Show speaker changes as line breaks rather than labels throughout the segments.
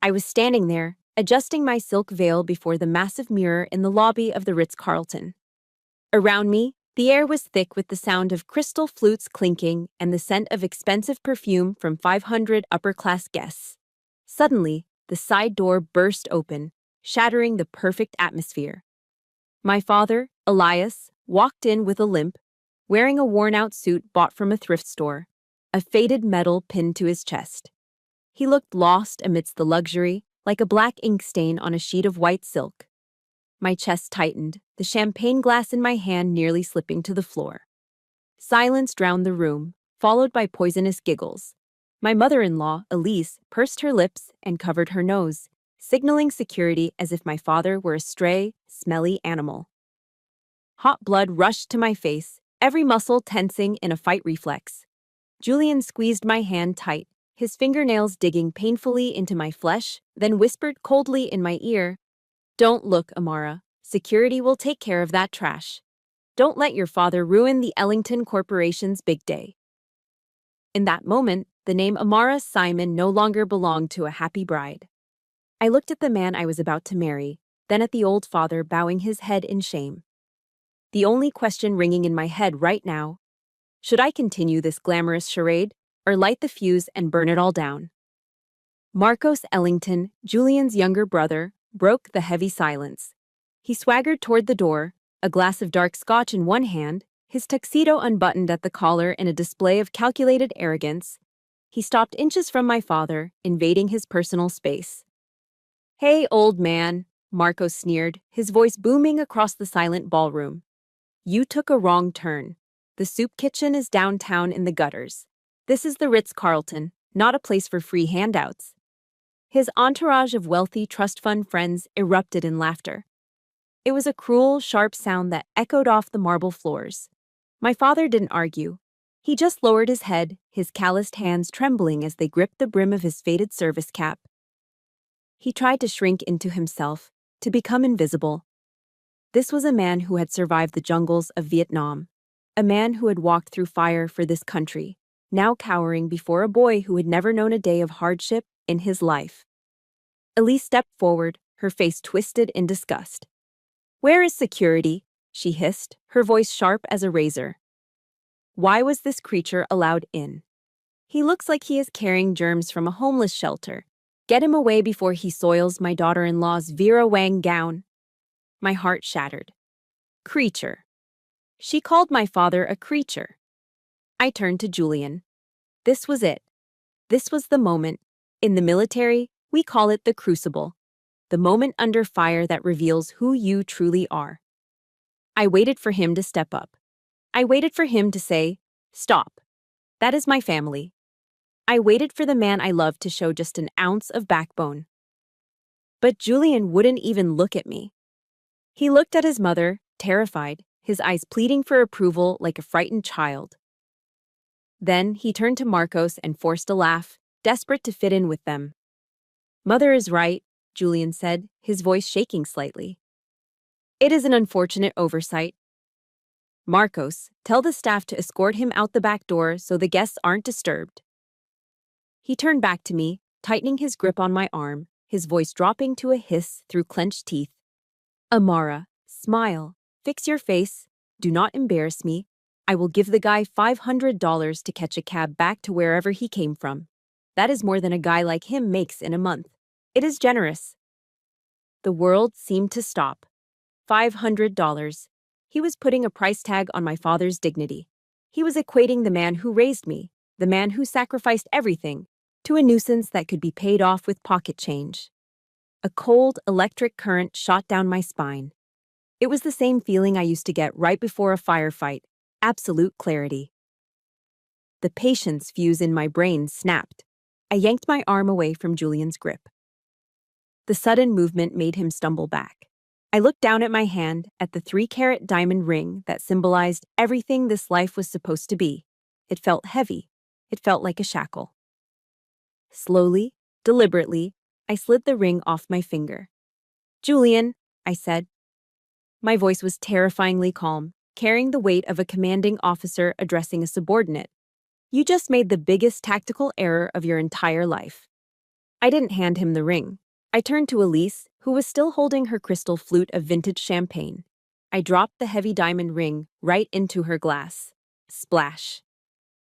I was standing there, adjusting my silk veil before the massive mirror in the lobby of the Ritz-Carlton. Around me, the air was thick with the sound of crystal flutes clinking and the scent of expensive perfume from 500 upper-class guests. Suddenly, the side door burst open, shattering the perfect atmosphere. My father, Elias, walked in with a limp, wearing a worn-out suit bought from a thrift store, a faded medal pinned to his chest. He looked lost amidst the luxury, like a black ink stain on a sheet of white silk. My chest tightened, the champagne glass in my hand nearly slipping to the floor. Silence drowned the room, followed by poisonous giggles. My mother-in-law, Elise, pursed her lips and covered her nose, signaling security as if my father were a stray, smelly animal. Hot blood rushed to my face, every muscle tensing in a fight reflex. Julian squeezed my hand tight, his fingernails digging painfully into my flesh, then whispered coldly in my ear, "Don't look, Amara. Security will take care of that trash. Don't let your father ruin the Ellington Corporation's big day." In that moment, the name Amara Simon no longer belonged to a happy bride. I looked at the man I was about to marry, then at the old father bowing his head in shame. The only question ringing in my head right now: should I continue this glamorous charade, or light the fuse and burn it all down? Marcos Ellington, Julian's younger brother, broke the heavy silence. He swaggered toward the door, a glass of dark scotch in one hand, his tuxedo unbuttoned at the collar in a display of calculated arrogance. He stopped inches from my father, invading his personal space. "Hey, old man," Marcos sneered, his voice booming across the silent ballroom. "You took a wrong turn. The soup kitchen is downtown in the gutters. This is the Ritz-Carlton, not a place for free handouts." His entourage of wealthy trust fund friends erupted in laughter. It was a cruel, sharp sound that echoed off the marble floors. My father didn't argue. He just lowered his head, his calloused hands trembling as they gripped the brim of his faded service cap. He tried to shrink into himself, to become invisible. This was a man who had survived the jungles of Vietnam, a man who had walked through fire for this country, now cowering before a boy who had never known a day of hardship in his life. Elise stepped forward, her face twisted in disgust. "Where is security?" she hissed, her voice sharp as a razor. Why was this creature allowed in? "He looks like he is carrying germs from a homeless shelter. Get him away before he soils my daughter-in-law's Vera Wang gown." My heart shattered. Creature. She called my father a creature. I turned to Julian. This was it. This was the moment. In the military, we call it the crucible. The moment under fire that reveals who you truly are. I waited for him to step up. I waited for him to say, "Stop. That is my family." I waited for the man I loved to show just an ounce of backbone. But Julian wouldn't even look at me. He looked at his mother, terrified, his eyes pleading for approval like a frightened child. Then he turned to Marcos and forced a laugh, desperate to fit in with them. "Mother is right," Julian said, his voice shaking slightly. "It is an unfortunate oversight. Marcos, tell the staff to escort him out the back door so the guests aren't disturbed." He turned back to me, tightening his grip on my arm, his voice dropping to a hiss through clenched teeth. "Amara, smile. Fix your face. Do not embarrass me. I will give the guy $500 to catch a cab back to wherever he came from. That is more than a guy like him makes in a month. It is generous." The world seemed to stop. $500. He was putting a price tag on my father's dignity. He was equating the man who raised me, the man who sacrificed everything, to a nuisance that could be paid off with pocket change. A cold, electric current shot down my spine. It was the same feeling I used to get right before a firefight, absolute clarity. The patience fuse in my brain snapped. I yanked my arm away from Julian's grip. The sudden movement made him stumble back. I looked down at my hand, at the 3-carat diamond ring that symbolized everything this life was supposed to be. It felt heavy. It felt like a shackle. Slowly, deliberately, I slid the ring off my finger. "Julian," I said. My voice was terrifyingly calm, carrying the weight of a commanding officer addressing a subordinate. "You just made the biggest tactical error of your entire life." I didn't hand him the ring. I turned to Elise, who was still holding her crystal flute of vintage champagne. I dropped the heavy diamond ring right into her glass. Splash.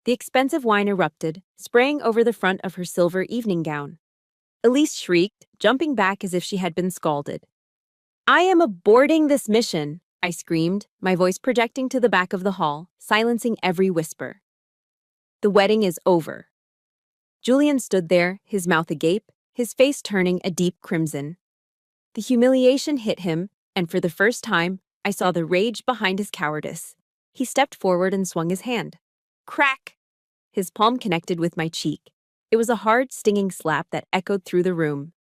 The expensive wine erupted, spraying over the front of her silver evening gown. Elise shrieked, jumping back as if she had been scalded. "I am aborting this mission," I screamed, my voice projecting to the back of the hall, silencing every whisper. "The wedding is over." Julian stood there, his mouth agape, his face turning a deep crimson. The humiliation hit him, and for the first time, I saw the rage behind his cowardice. He stepped forward and swung his hand. Crack! His palm connected with my cheek. It was a hard, stinging slap that echoed through the room.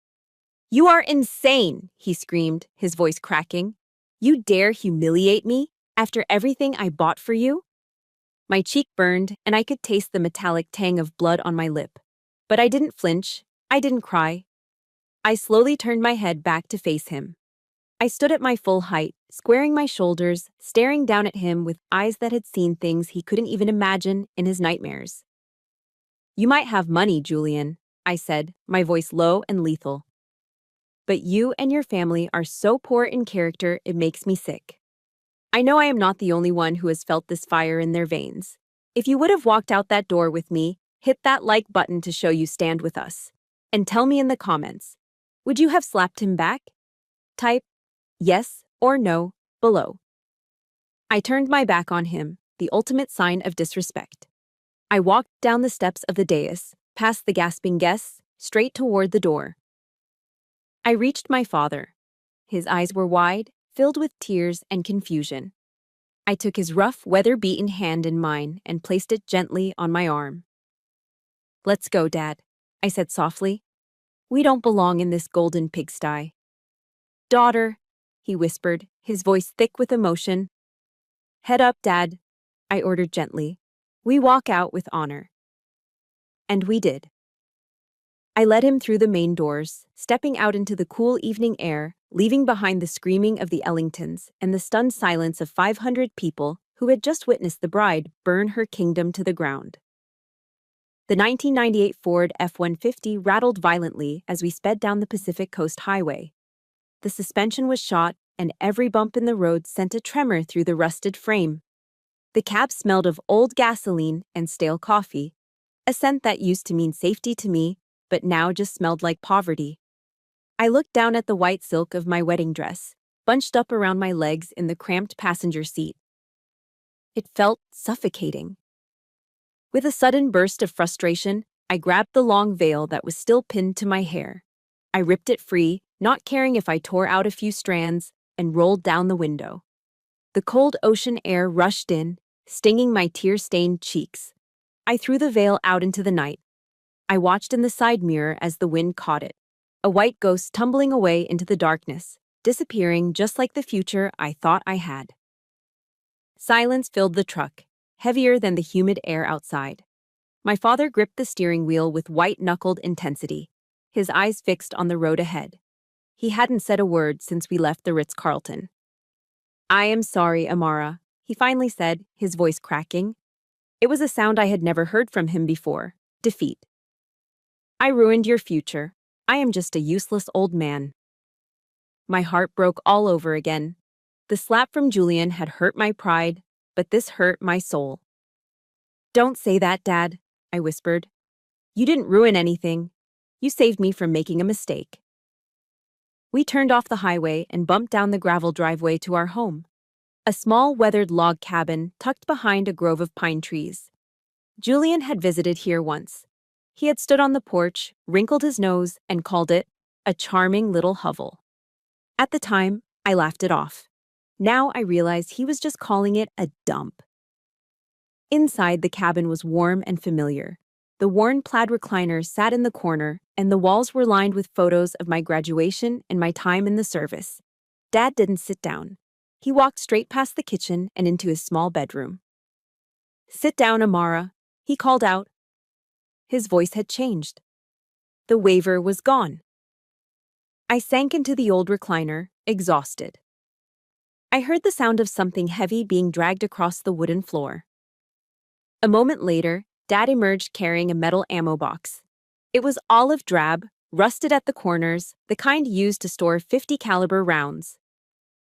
"You are insane," he screamed, his voice cracking. "You dare humiliate me after everything I bought for you?" My cheek burned, and I could taste the metallic tang of blood on my lip. But I didn't flinch. I didn't cry. I slowly turned my head back to face him. I stood at my full height, squaring my shoulders, staring down at him with eyes that had seen things he couldn't even imagine in his nightmares. "You might have money, Julian," I said, my voice low and lethal. "But you and your family are so poor in character it makes me sick. I know I am not the only one who has felt this fire in their veins. If you would have walked out that door with me, hit that like button to show you stand with us. And tell me in the comments, would you have slapped him back? Type yes or no below." I turned my back on him, the ultimate sign of disrespect. I walked down the steps of the dais, past the gasping guests, straight toward the door. I reached my father. His eyes were wide, filled with tears and confusion. I took his rough, weather-beaten hand in mine and placed it gently on my arm. "Let's go, Dad," I said softly. "We don't belong in this golden pigsty." "Daughter," he whispered, his voice thick with emotion. "Head up, Dad," I ordered gently. "We walk out with honor." And we did. I led him through the main doors, stepping out into the cool evening air, leaving behind the screaming of the Ellingtons and the stunned silence of 500 people who had just witnessed the bride burn her kingdom to the ground. The 1998 Ford F-150 rattled violently as we sped down the Pacific Coast Highway. The suspension was shot, and every bump in the road sent a tremor through the rusted frame. The cab smelled of old gasoline and stale coffee, a scent that used to mean safety to me, but now just smelled like poverty. I looked down at the white silk of my wedding dress, bunched up around my legs in the cramped passenger seat. It felt suffocating. With a sudden burst of frustration, I grabbed the long veil that was still pinned to my hair. I ripped it free, not caring if I tore out a few strands, and rolled down the window. The cold ocean air rushed in, stinging my tear-stained cheeks. I threw the veil out into the night. I watched in the side mirror as the wind caught it, a white ghost tumbling away into the darkness, disappearing just like the future I thought I had. Silence filled the truck, heavier than the humid air outside. My father gripped the steering wheel with white-knuckled intensity, his eyes fixed on the road ahead. He hadn't said a word since we left the Ritz-Carlton. "I am sorry, Amara," he finally said, his voice cracking. It was a sound I had never heard from him before. Defeat. "I ruined your future. I am just a useless old man." My heart broke all over again. The slap from Julian had hurt my pride, but this hurt my soul. "Don't say that, Dad," I whispered. "You didn't ruin anything. You saved me from making a mistake." We turned off the highway and bumped down the gravel driveway to our home, a small weathered log cabin tucked behind a grove of pine trees. Julian had visited here once. He had stood on the porch, wrinkled his nose, and called it a charming little hovel. At the time, I laughed it off. Now I realized he was just calling it a dump. Inside, the cabin was warm and familiar. The worn plaid recliner sat in the corner, and the walls were lined with photos of my graduation and my time in the service. Dad didn't sit down. He walked straight past the kitchen and into his small bedroom. "Sit down, Amara," he called out. His voice had changed. The waver was gone. I sank into the old recliner, exhausted. I heard the sound of something heavy being dragged across the wooden floor. A moment later, Dad emerged carrying a metal ammo box. It was olive drab, rusted at the corners, the kind used to store 50 caliber rounds.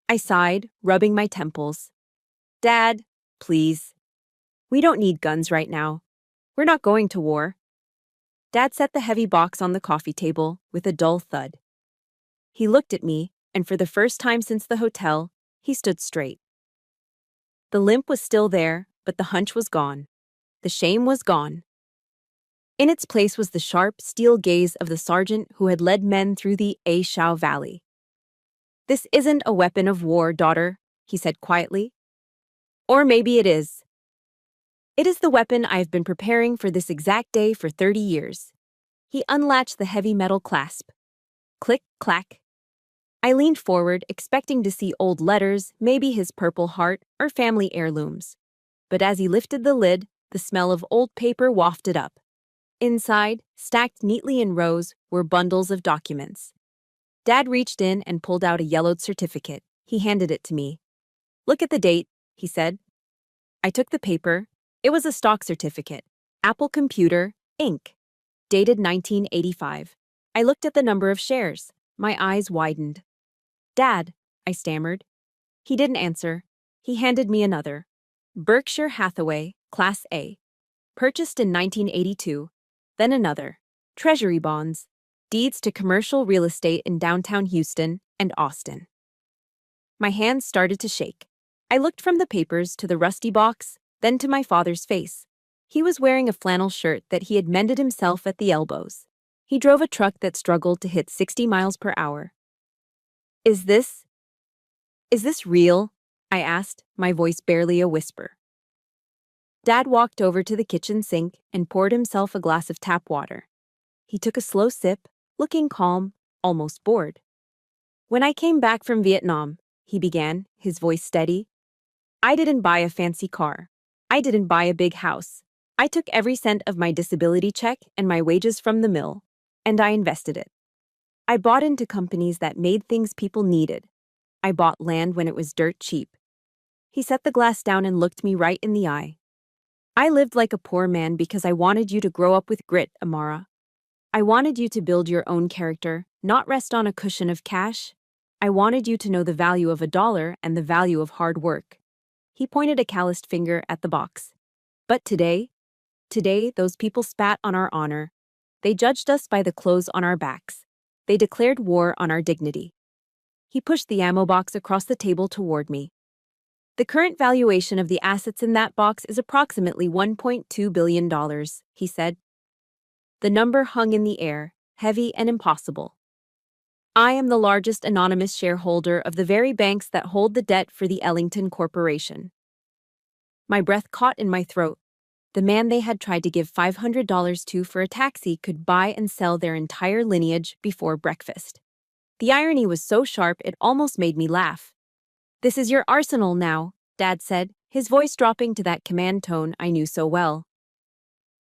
I sighed, rubbing my temples. Dad, please. We don't need guns right now. We're not going to war. Dad set the heavy box on the coffee table with a dull thud. He looked at me, and for the first time since the hotel, he stood straight. The limp was still there, but the hunch was gone. The shame was gone. In its place was the sharp, steel gaze of the sergeant who had led men through the A Shao Valley. This isn't a weapon of war, daughter, he said quietly. Or maybe it is. It is the weapon I have been preparing for this exact day for 30 years. He unlatched the heavy metal clasp. Click, clack. I leaned forward, expecting to see old letters, maybe his Purple Heart, or family heirlooms. But as he lifted the lid, the smell of old paper wafted up. Inside, stacked neatly in rows, were bundles of documents. Dad reached in and pulled out a yellowed certificate. He handed it to me. Look at the date, he said. I took the paper. It was a stock certificate. Apple Computer, Inc., dated 1985. I looked at the number of shares. My eyes widened. Dad, I stammered. He didn't answer. He handed me another. Berkshire Hathaway, Class A. Purchased in 1982. Then another. Treasury bonds. Deeds to commercial real estate in downtown Houston and Austin. My hands started to shake. I looked from the papers to the rusty box, then to my father's face. He was wearing a flannel shirt that he had mended himself at the elbows. He drove a truck that struggled to hit 60 miles per hour. Is this real? I asked, my voice barely a whisper. Dad walked over to the kitchen sink and poured himself a glass of tap water. He took a slow sip, looking calm, almost bored. When I came back from Vietnam, he began, his voice steady, I didn't buy a fancy car. I didn't buy a big house. I took every cent of my disability check and my wages from the mill, and I invested it. I bought into companies that made things people needed. I bought land when it was dirt cheap. He set the glass down and looked me right in the eye. I lived like a poor man because I wanted you to grow up with grit, Amara. I wanted you to build your own character, not rest on a cushion of cash. I wanted you to know the value of $1 and the value of hard work. He pointed a calloused finger at the box. But today, those people spat on our honor. They judged us by the clothes on our backs. They declared war on our dignity. He pushed the ammo box across the table toward me. The current valuation of the assets in that box is approximately $1.2 billion, he said. The number hung in the air, heavy and impossible. I am the largest anonymous shareholder of the very banks that hold the debt for the Ellington Corporation. My breath caught in my throat. The man they had tried to give $500 to for a taxi could buy and sell their entire lineage before breakfast. The irony was so sharp it almost made me laugh. This is your arsenal now, Dad said, his voice dropping to that command tone I knew so well.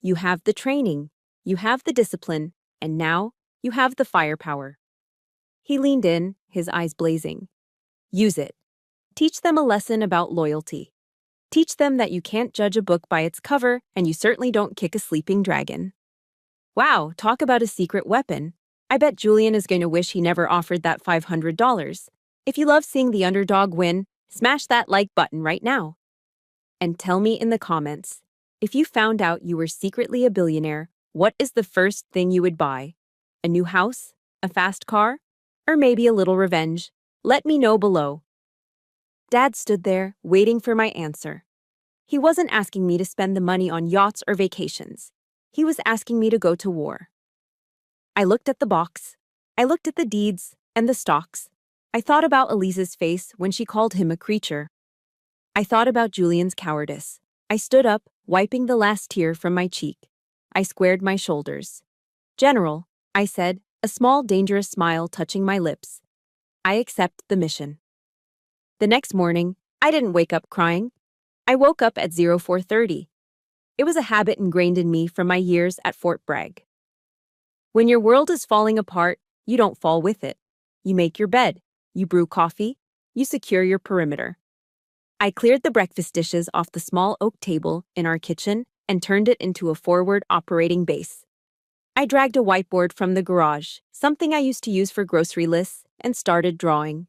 You have the training, you have the discipline, and now you have the firepower. He leaned in, his eyes blazing. Use it. Teach them a lesson about loyalty. Teach them that you can't judge a book by its cover, and you certainly don't kick a sleeping dragon. Wow, talk about a secret weapon. I bet Julian is going to wish he never offered that $500. If you love seeing the underdog win, smash that like button right now. And tell me in the comments, if you found out you were secretly a billionaire, what is the first thing you would buy? A new house? A fast car? Or maybe a little revenge? Let me know below. Dad stood there, waiting for my answer. He wasn't asking me to spend the money on yachts or vacations. He was asking me to go to war. I looked at the box. I looked at the deeds and the stocks. I thought about Elise's face when she called him a creature. I thought about Julian's cowardice. I stood up, wiping the last tear from my cheek. I squared my shoulders. General, I said, a small dangerous smile touching my lips. I accept the mission. The next morning, I didn't wake up crying. I woke up at 04:30. It was a habit ingrained in me from my years at Fort Bragg. When your world is falling apart, you don't fall with it. You make your bed. You brew coffee. You secure your perimeter. I cleared the breakfast dishes off the small oak table in our kitchen and turned it into a forward operating base. I dragged a whiteboard from the garage, something I used to use for grocery lists, and started drawing.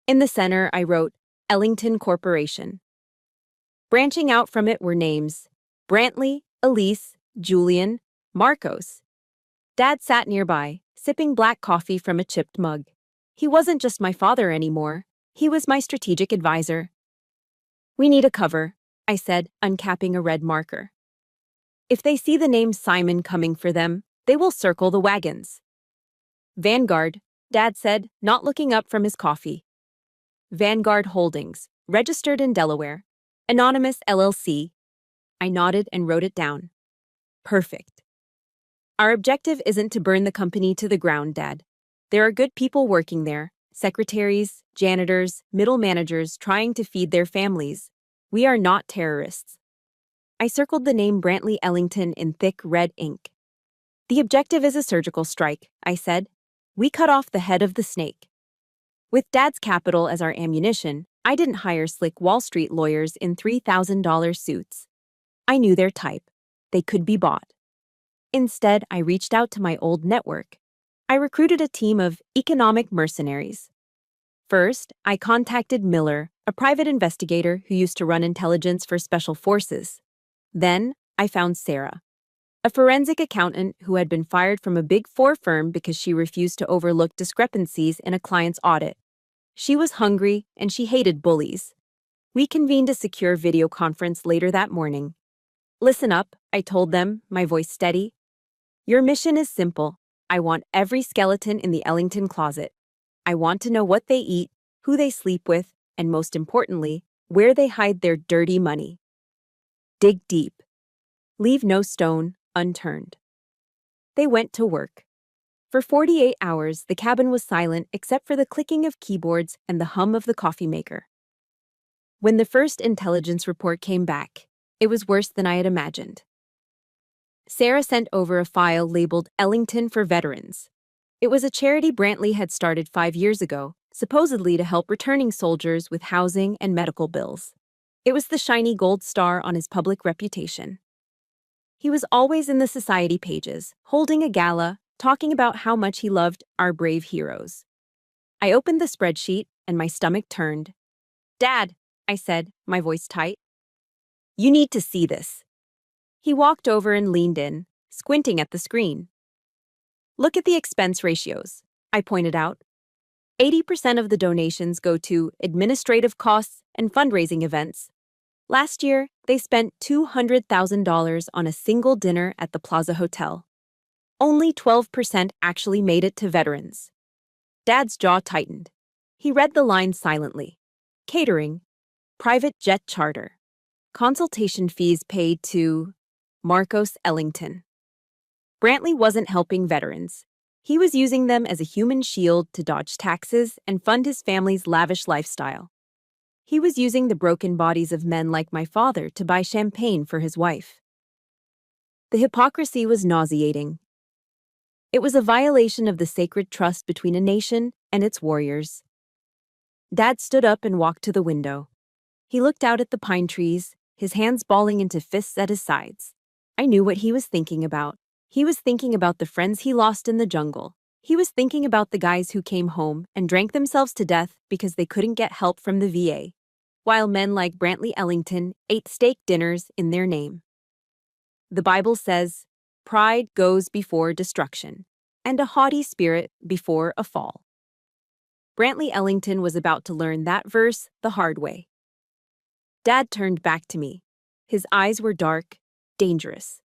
In the center, I wrote, Ellington Corporation. Branching out from it were names: Brantley, Elise, Julian, Marcos. Dad sat nearby, sipping black coffee from a chipped mug. He wasn't just my father anymore. He was my strategic advisor. We need a cover, I said, uncapping a red marker. If they see the name Simon coming for them, they will circle the wagons. Vanguard, Dad said, not looking up from his coffee. Vanguard Holdings, registered in Delaware. Anonymous LLC. I nodded and wrote it down. Perfect. Our objective isn't to burn the company to the ground, Dad. There are good people working there, secretaries, janitors, middle managers trying to feed their families. We are not terrorists. I circled the name Brantley Ellington in thick red ink. The objective is a surgical strike, I said. We cut off the head of the snake. With Dad's capital as our ammunition, I didn't hire slick Wall Street lawyers in $3,000 suits. I knew their type. They could be bought. Instead, I reached out to my old network. I recruited a team of economic mercenaries. First, I contacted Miller, a private investigator who used to run intelligence for special forces. Then, I found Sarah, a forensic accountant who had been fired from a Big Four firm because she refused to overlook discrepancies in a client's audit. She was hungry, and she hated bullies. We convened a secure video conference later that morning. Listen up, I told them, my voice steady. Your mission is simple. I want every skeleton in the Ellington closet. I want to know what they eat, who they sleep with, and most importantly, where they hide their dirty money. Dig deep. Leave no stone unturned. They went to work. For 48 hours, the cabin was silent except for the clicking of keyboards and the hum of the coffee maker. When the first intelligence report came back, it was worse than I had imagined. Sarah sent over a file labeled Ellington for Veterans. It was a charity Brantley had started 5 years ago, supposedly to help returning soldiers with housing and medical bills. It was the shiny gold star on his public reputation. He was always in the society pages, holding a gala, talking about how much he loved our brave heroes. I opened the spreadsheet, and my stomach turned. Dad, I said, my voice tight. You need to see this. He walked over and leaned in, squinting at the screen. Look at the expense ratios, I pointed out. 80% of the donations go to administrative costs and fundraising events. Last year, they spent $200,000 on a single dinner at the Plaza Hotel. Only 12% actually made it to veterans. Dad's jaw tightened. He read the line silently. Catering, private jet charter, consultation fees paid to Marcos Ellington. Brantley wasn't helping veterans. He was using them as a human shield to dodge taxes and fund his family's lavish lifestyle. He was using the broken bodies of men like my father to buy champagne for his wife. The hypocrisy was nauseating. It was a violation of the sacred trust between a nation and its warriors. Dad stood up and walked to the window. He looked out at the pine trees, his hands balling into fists at his sides. I knew what he was thinking about. He was thinking about the friends he lost in the jungle. He was thinking about the guys who came home and drank themselves to death because they couldn't get help from the VA, while men like Brantley Ellington ate steak dinners in their name. The Bible says, "Pride goes before destruction, and a haughty spirit before a fall." Brantley Ellington was about to learn that verse the hard way. Dad turned back to me. His eyes were dark, dangerous.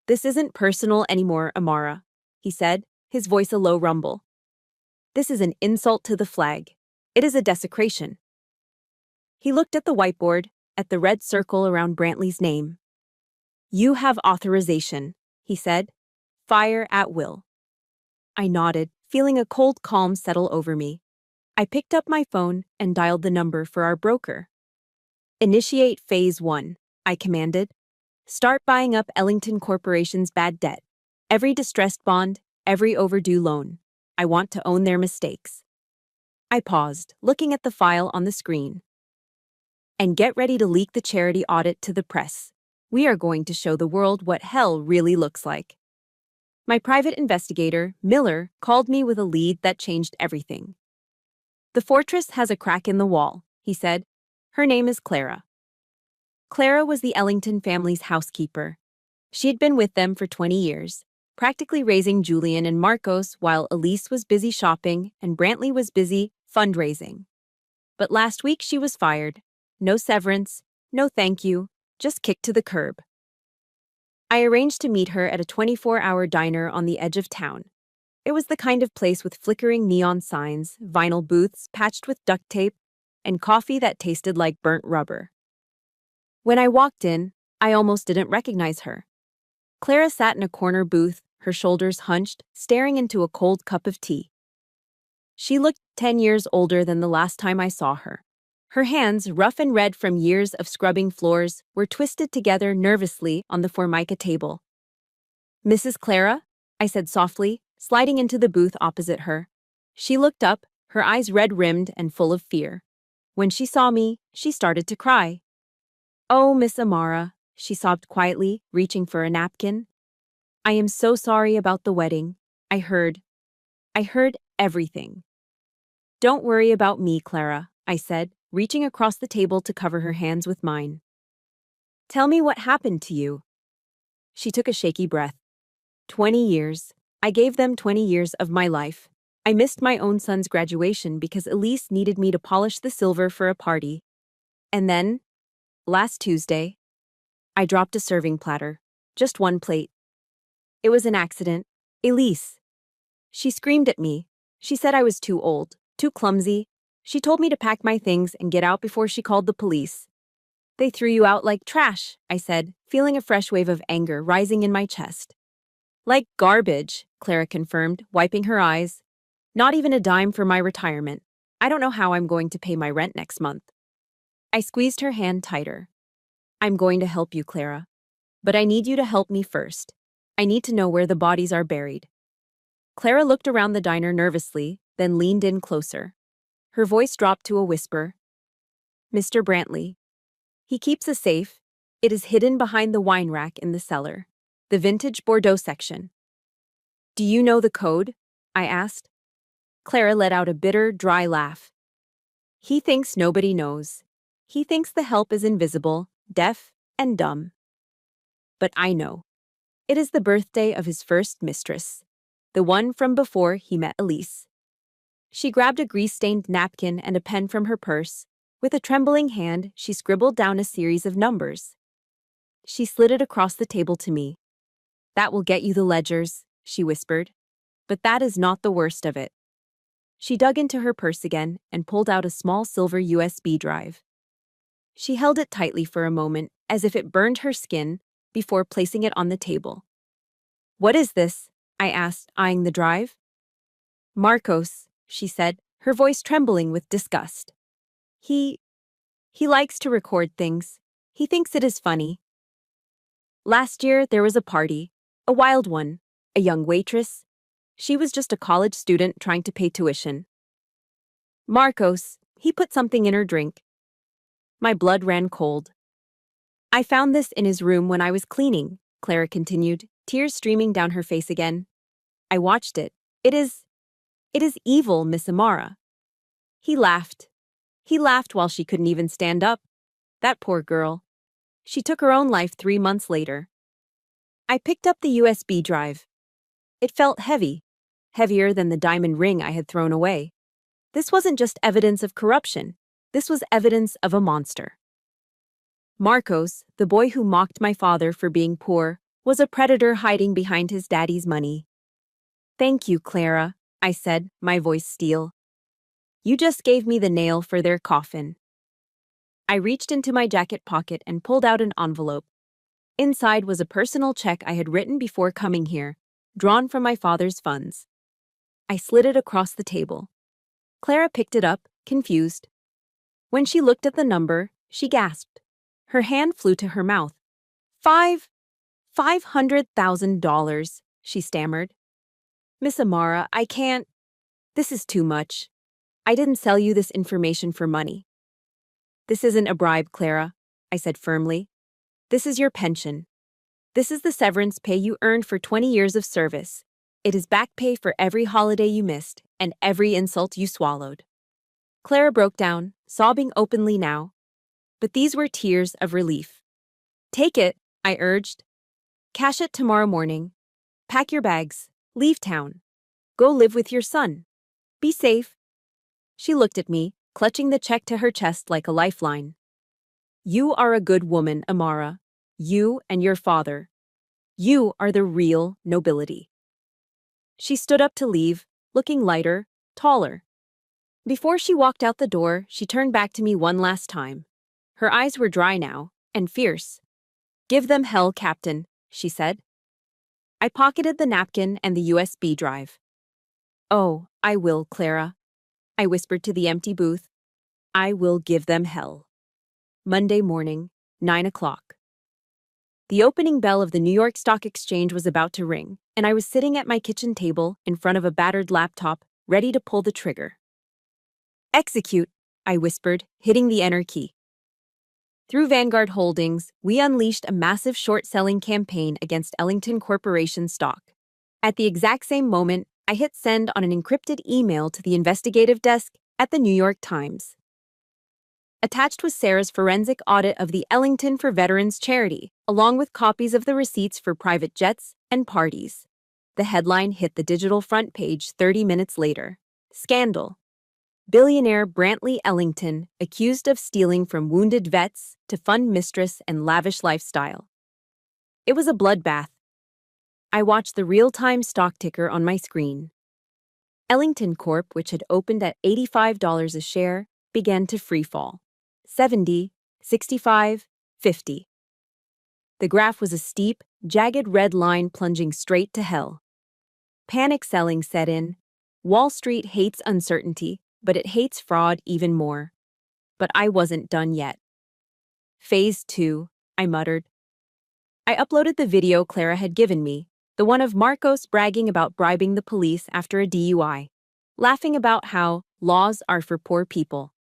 "This isn't personal anymore, Amara," he said, his voice a low rumble. "This is an insult to the flag. It is a desecration." He looked at the whiteboard, at the red circle around Brantley's name. "You have authorization," he said. "Fire at will." I nodded, feeling a cold calm settle over me. I picked up my phone and dialed the number for our broker. "Initiate Phase 1, I commanded. "Start buying up Ellington Corporation's bad debt. Every distressed bond, every overdue loan. I want to own their mistakes." I paused, looking at the file on the screen. "And get ready to leak the charity audit to the press. We are going to show the world what hell really looks like." My private investigator, Miller, called me with a lead that changed everything. The fortress has a crack in the wall, he said. Her name is Clara. Clara was the Ellington family's housekeeper. She had been with them for 20 years, practically raising Julian and Marcos while Elise was busy shopping and Brantley was busy fundraising. But last week she was fired. No severance, no thank you, just kicked to the curb. I arranged to meet her at a 24-hour diner on the edge of town. It was the kind of place with flickering neon signs, vinyl booths patched with duct tape, and coffee that tasted like burnt rubber. When I walked in, I almost didn't recognize her. Clara sat in a corner booth, her shoulders hunched, staring into a cold cup of tea. She looked 10 years older than the last time I saw her. Her hands, rough and red from years of scrubbing floors, were twisted together nervously on the Formica table. "Mrs. Clara?" I said softly, sliding into the booth opposite her. She looked up, her eyes red-rimmed and full of fear. When she saw me, she started to cry. "Oh, Miss Amara," she sobbed quietly, reaching for a napkin. "I am so sorry about the wedding. I heard everything." "Don't worry about me, Clara," I said, reaching across the table to cover her hands with mine. "Tell me what happened to you." She took a shaky breath. 20 years. I gave them 20 years of my life. I missed my own son's graduation because Elise needed me to polish the silver for a party. And then, last Tuesday, I dropped a serving platter. Just one plate. It was an accident. Elise. She screamed at me. She said I was too old, too clumsy. She told me to pack my things and get out before she called the police. "They threw you out like trash," I said, feeling a fresh wave of anger rising in my chest. "Like garbage," Clara confirmed, wiping her eyes. "Not even a dime for my retirement. I don't know how I'm going to pay my rent next month." I squeezed her hand tighter. "I'm going to help you, Clara. But I need you to help me first. I need to know where the bodies are buried." Clara looked around the diner nervously, then leaned in closer. Her voice dropped to a whisper. "Mr. Brantley. He keeps a safe. It is hidden behind the wine rack in the cellar, the vintage Bordeaux section." "Do you know the code?" I asked. Clara let out a bitter, dry laugh. "He thinks nobody knows. He thinks the help is invisible, deaf, and dumb. But I know. It is the birthday of his first mistress, the one from before he met Elise." She grabbed a grease-stained napkin and a pen from her purse. With a trembling hand, she scribbled down a series of numbers. She slid it across the table to me. "That will get you the ledgers," she whispered. "But that is not the worst of it." She dug into her purse again and pulled out a small silver USB drive. She held it tightly for a moment, as if it burned her skin, before placing it on the table. "What is this?" I asked, eyeing the drive. "Marcos," she said, her voice trembling with disgust. He likes to record things. He thinks it is funny. Last year, there was a party, a wild one, a young waitress. She was just a college student trying to pay tuition. Marcos, he put something in her drink. My blood ran cold. "I found this in his room when I was cleaning," Clara continued, tears streaming down her face again. "I watched it. It is evil, Miss Amara." He laughed. He laughed while she couldn't even stand up. That poor girl. She took her own life 3 months later. I picked up the USB drive. It felt heavy, heavier than the diamond ring I had thrown away. This wasn't just evidence of corruption. This was evidence of a monster. Marcos, the boy who mocked my father for being poor, was a predator hiding behind his daddy's money. "Thank you, Clara," I said, my voice steel. "You just gave me the nail for their coffin." I reached into my jacket pocket and pulled out an envelope. Inside was a personal check I had written before coming here, drawn from my father's funds. I slid it across the table. Clara picked it up, confused. When she looked at the number, she gasped. Her hand flew to her mouth. $500,000, she stammered. "Miss Amara, I can't. This is too much. I didn't sell you this information for money." "This isn't a bribe, Clara," I said firmly. "This is your pension." This is the severance pay you earned for 20 years of service. It is back pay for every holiday you missed and every insult you swallowed. Clara broke down, sobbing openly now. But these were tears of relief. Take it, I urged. Cash it tomorrow morning. Pack your bags. Leave town. Go live with your son. Be safe. She looked at me, clutching the check to her chest like a lifeline. You are a good woman, Amara. You and your father. You are the real nobility. She stood up to leave, looking lighter, taller. Before she walked out the door, she turned back to me one last time. Her eyes were dry now, and fierce. Give them hell, Captain, she said. I pocketed the napkin and the USB drive. Oh, I will, Clara. I whispered to the empty booth. I will give them hell. Monday morning, 9 o'clock. The opening bell of the New York Stock Exchange was about to ring, and I was sitting at my kitchen table in front of a battered laptop, ready to pull the trigger. Execute, I whispered, hitting the enter key. Through Vanguard Holdings, we unleashed a massive short-selling campaign against Ellington Corporation stock. At the exact same moment, I hit send on an encrypted email to the investigative desk at the New York Times. Attached was Sarah's forensic audit of the Ellington for Veterans charity, along with copies of the receipts for private jets and parties. The headline hit the digital front page 30 minutes later. Scandal. Billionaire Brantley Ellington accused of stealing from wounded vets to fund mistress and lavish lifestyle. It was a bloodbath. I watched the real-time stock ticker on my screen. Ellington Corp., which had opened at $85 a share, began to freefall. 70, 65, 50. The graph was a steep, jagged red line plunging straight to hell. Panic selling set in. Wall Street hates uncertainty, but it hates fraud even more. But I wasn't done yet. Phase 2, I muttered. I uploaded the video Clara had given me, the one of Marcos bragging about bribing the police after a DUI, laughing about how laws are for poor people.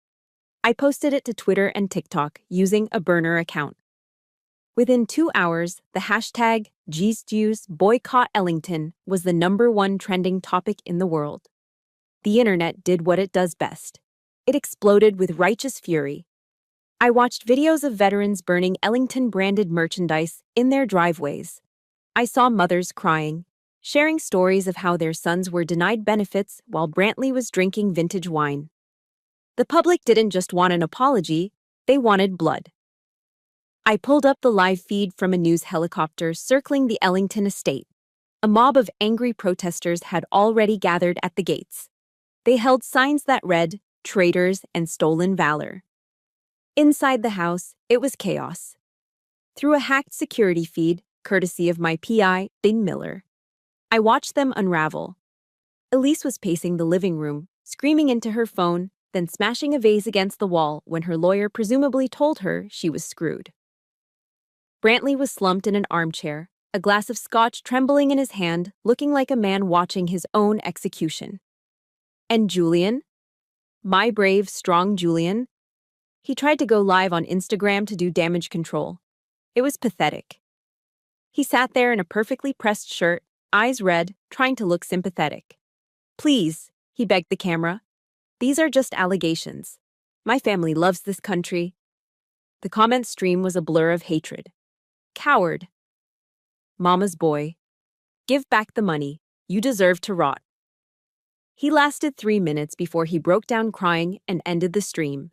I posted it to Twitter and TikTok using a burner account. Within 2 hours, the hashtag #JesusBoycottEllington was the #1 trending topic in the world. The internet did what it does best. It exploded with righteous fury. I watched videos of veterans burning Ellington-branded merchandise in their driveways. I saw mothers crying, sharing stories of how their sons were denied benefits while Brantley was drinking vintage wine. The public didn't just want an apology, they wanted blood. I pulled up the live feed from a news helicopter circling the Ellington estate. A mob of angry protesters had already gathered at the gates. They held signs that read, "Traitors and stolen valor." Inside the house, it was chaos. Through a hacked security feed, courtesy of my PI, Dean Miller, I watched them unravel. Elise was pacing the living room, screaming into her phone, then smashing a vase against the wall when her lawyer presumably told her she was screwed. Brantley was slumped in an armchair, a glass of scotch trembling in his hand, looking like a man watching his own execution. And Julian? My brave, strong Julian? He tried to go live on Instagram to do damage control. It was pathetic. He sat there in a perfectly pressed shirt, eyes red, trying to look sympathetic. Please, he begged the camera. These are just allegations. My family loves this country. The comment stream was a blur of hatred. Coward. Mama's boy. Give back the money. You deserve to rot. He lasted 3 minutes before he broke down crying and ended the stream.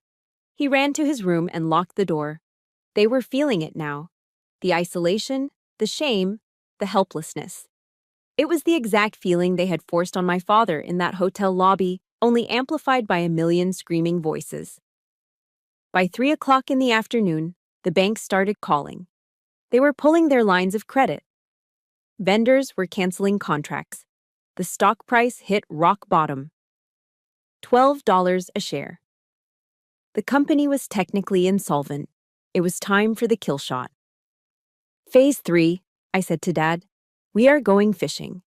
He ran to his room and locked the door. They were feeling it now. The isolation, the shame, the helplessness. It was the exact feeling they had forced on my father in that hotel lobby, only amplified by a million screaming voices. By 3 o'clock in the afternoon, the banks started calling. They were pulling their lines of credit. Vendors were canceling contracts. The stock price hit rock bottom. $12 a share. The company was technically insolvent. It was time for the kill shot. Phase 3, I said to Dad. We are going fishing.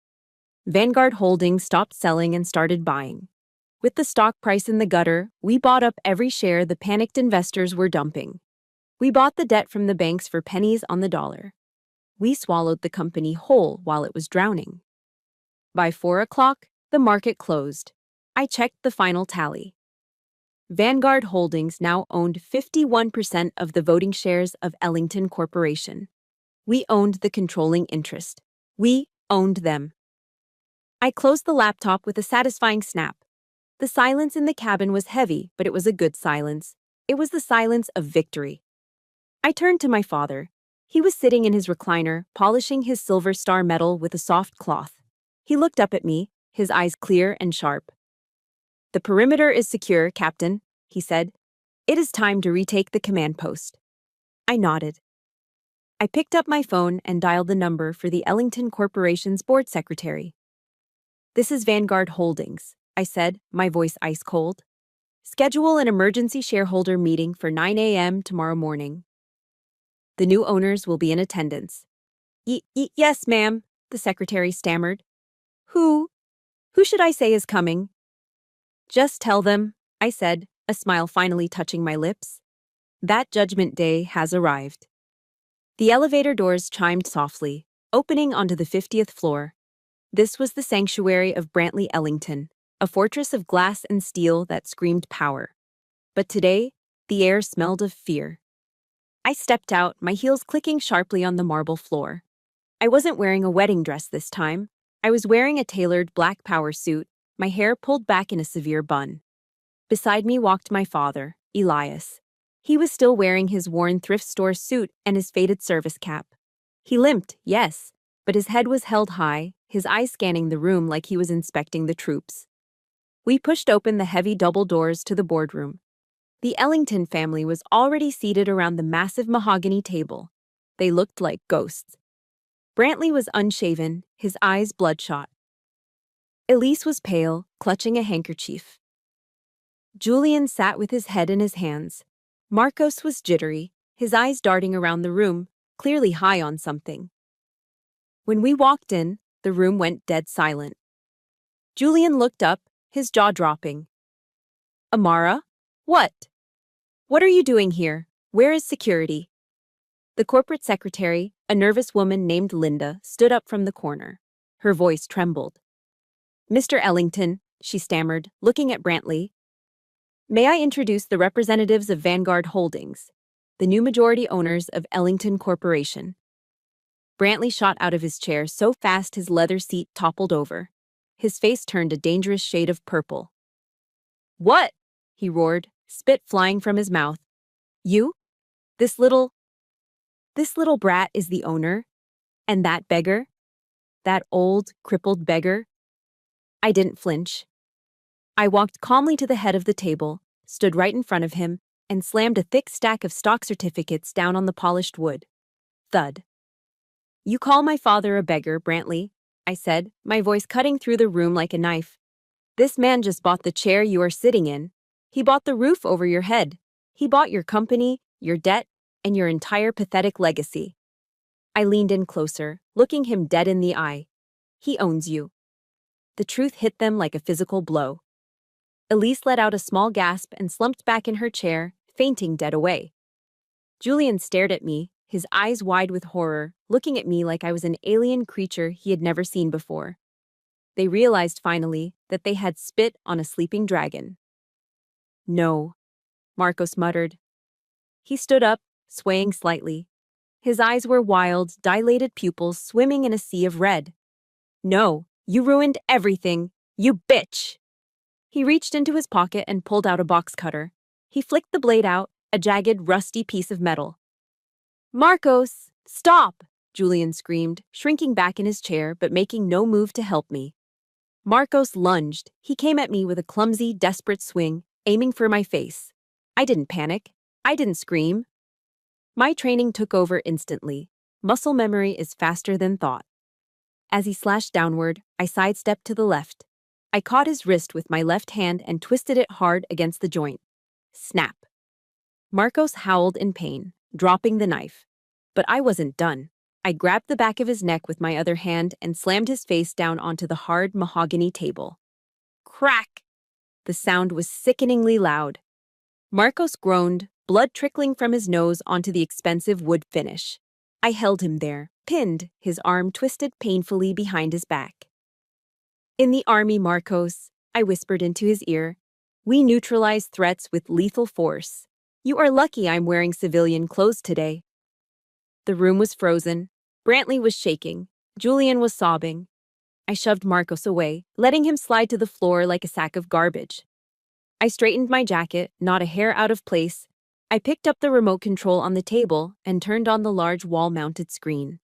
Vanguard Holdings stopped selling and started buying. With the stock price in the gutter, we bought up every share the panicked investors were dumping. We bought the debt from the banks for pennies on the dollar. We swallowed the company whole while it was drowning. By 4 o'clock, the market closed. I checked the final tally. Vanguard Holdings now owned 51% of the voting shares of Ellington Corporation. We owned the controlling interest. We owned them. I closed the laptop with a satisfying snap. The silence in the cabin was heavy, but it was a good silence. It was the silence of victory. I turned to my father. He was sitting in his recliner, polishing his silver star medal with a soft cloth. He looked up at me, his eyes clear and sharp. "The perimeter is secure, Captain," he said. "It is time to retake the command post." I nodded. I picked up my phone and dialed the number for the Ellington Corporation's board secretary. "This is Vanguard Holdings," I said, my voice ice cold. "Schedule an emergency shareholder meeting for 9 a.m. tomorrow morning. The new owners will be in attendance." Yes, ma'am," the secretary stammered. Who should I say is coming?" "Just tell them," I said, a smile finally touching my lips. "That judgment day has arrived." The elevator doors chimed softly, opening onto the 50th floor. This was the sanctuary of Brantley Ellington, a fortress of glass and steel that screamed power. But today, the air smelled of fear. I stepped out, my heels clicking sharply on the marble floor. I wasn't wearing a wedding dress this time. I was wearing a tailored black power suit, my hair pulled back in a severe bun. Beside me walked my father, Elias. He was still wearing his worn thrift store suit and his faded service cap. He limped, yes, but his head was held high, his eyes scanning the room like he was inspecting the troops. We pushed open the heavy double doors to the boardroom. The Ellington family was already seated around the massive mahogany table. They looked like ghosts. Brantley was unshaven, his eyes bloodshot. Elise was pale, clutching a handkerchief. Julian sat with his head in his hands. Marcos was jittery, his eyes darting around the room, clearly high on something. When we walked in, the room went dead silent. Julian looked up, his jaw dropping. "Amara? What? What are you doing here? Where is security?" The corporate secretary, a nervous woman named Linda, stood up from the corner. Her voice trembled. "Mr. Ellington," she stammered, looking at Brantley. "May I introduce the representatives of Vanguard Holdings, the new majority owners of Ellington Corporation." Brantley shot out of his chair so fast his leather seat toppled over. His face turned a dangerous shade of purple. "What?" he roared, spit flying from his mouth. "You? This little brat is the owner? And that beggar? That old, crippled beggar?" I didn't flinch. I walked calmly to the head of the table, stood right in front of him, and slammed a thick stack of stock certificates down on the polished wood. Thud. "You call my father a beggar, Brantley," I said, my voice cutting through the room like a knife. "This man just bought the chair you are sitting in. He bought the roof over your head. He bought your company, your debt, and your entire pathetic legacy." I leaned in closer, looking him dead in the eye. "He owns you." The truth hit them like a physical blow. Elise let out a small gasp and slumped back in her chair, fainting dead away. Julian stared at me, his eyes wide with horror, looking at me like I was an alien creature he had never seen before. They realized finally that they had spit on a sleeping dragon. "No," Marcos muttered. He stood up, swaying slightly. His eyes were wild, dilated pupils swimming in a sea of red. "No, you ruined everything, you bitch!" He reached into his pocket and pulled out a box cutter. He flicked the blade out, a jagged, rusty piece of metal. "Marcos, stop!" Julian screamed, shrinking back in his chair but making no move to help me. Marcos lunged. He came at me with a clumsy, desperate swing, aiming for my face. I didn't panic. I didn't scream. My training took over instantly. Muscle memory is faster than thought. As he slashed downward, I sidestepped to the left. I caught his wrist with my left hand and twisted it hard against the joint. Snap. Marcos howled in pain, dropping the knife. But I wasn't done. I grabbed the back of his neck with my other hand and slammed his face down onto the hard mahogany table. Crack! The sound was sickeningly loud. Marcos groaned, blood trickling from his nose onto the expensive wood finish. I held him there, pinned, his arm twisted painfully behind his back. In the army, Marcos, I whispered into his ear, we neutralize threats with lethal force. You are lucky I'm wearing civilian clothes today. The room was frozen. Brantley was shaking. Julian was sobbing. I shoved Marcos away, letting him slide to the floor like a sack of garbage. I straightened my jacket, not a hair out of place. I picked up the remote control on the table and turned on the large wall-mounted screen.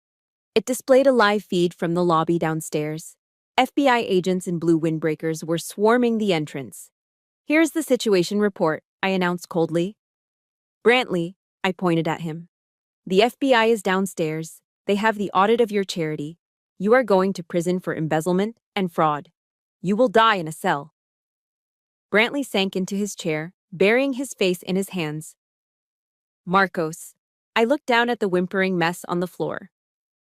It displayed a live feed from the lobby downstairs. FBI agents in blue windbreakers were swarming the entrance. Here's the situation report, I announced coldly. Brantley, I pointed at him. The FBI is downstairs. They have the audit of your charity. You are going to prison for embezzlement and fraud. You will die in a cell. Brantley sank into his chair, burying his face in his hands. Marcos. I looked down at the whimpering mess on the floor.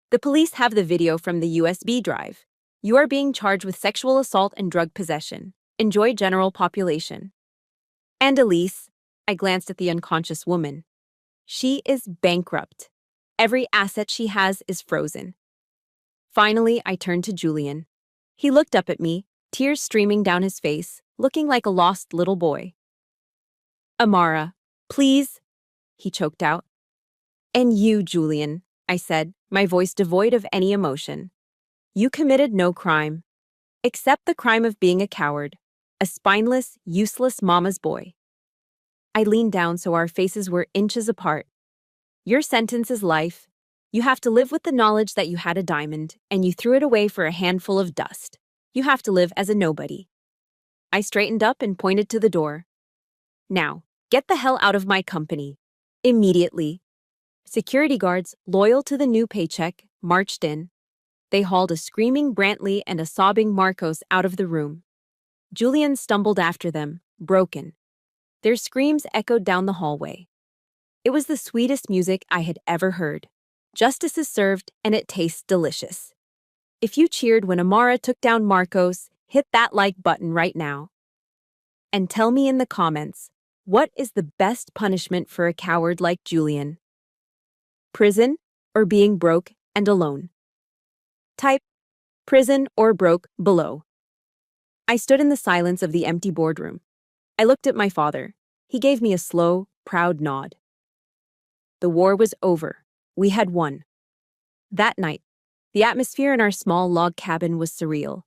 The police have the video from the USB drive. You are being charged with sexual assault and drug possession. Enjoy general population. And Elise, I glanced at the unconscious woman. She is bankrupt. Every asset she has is frozen. Finally, I turned to Julian. He looked up at me, tears streaming down his face, looking like a lost little boy. Amara, please, he choked out. And you, Julian, I said, my voice devoid of any emotion. You committed no crime, except the crime of being a coward, a spineless, useless mama's boy. I leaned down so our faces were inches apart. Your sentence is life. You have to live with the knowledge that you had a diamond, and you threw it away for a handful of dust. You have to live as a nobody. I straightened up and pointed to the door. Now, get the hell out of my company. Immediately. Security guards, loyal to the new paycheck, marched in. They hauled a screaming Brantley and a sobbing Marcos out of the room. Julian stumbled after them, broken. Their screams echoed down the hallway. It was the sweetest music I had ever heard. Justice is served, and it tastes delicious. If you cheered when Amara took down Marcos, hit that like button right now. And tell me in the comments, what is the best punishment for a coward like Julian? Prison or being broke and alone? Type prison or broke below. I stood in the silence of the empty boardroom. I looked at my father. He gave me a slow, proud nod. The war was over. We had won. That night, the atmosphere in our small log cabin was surreal.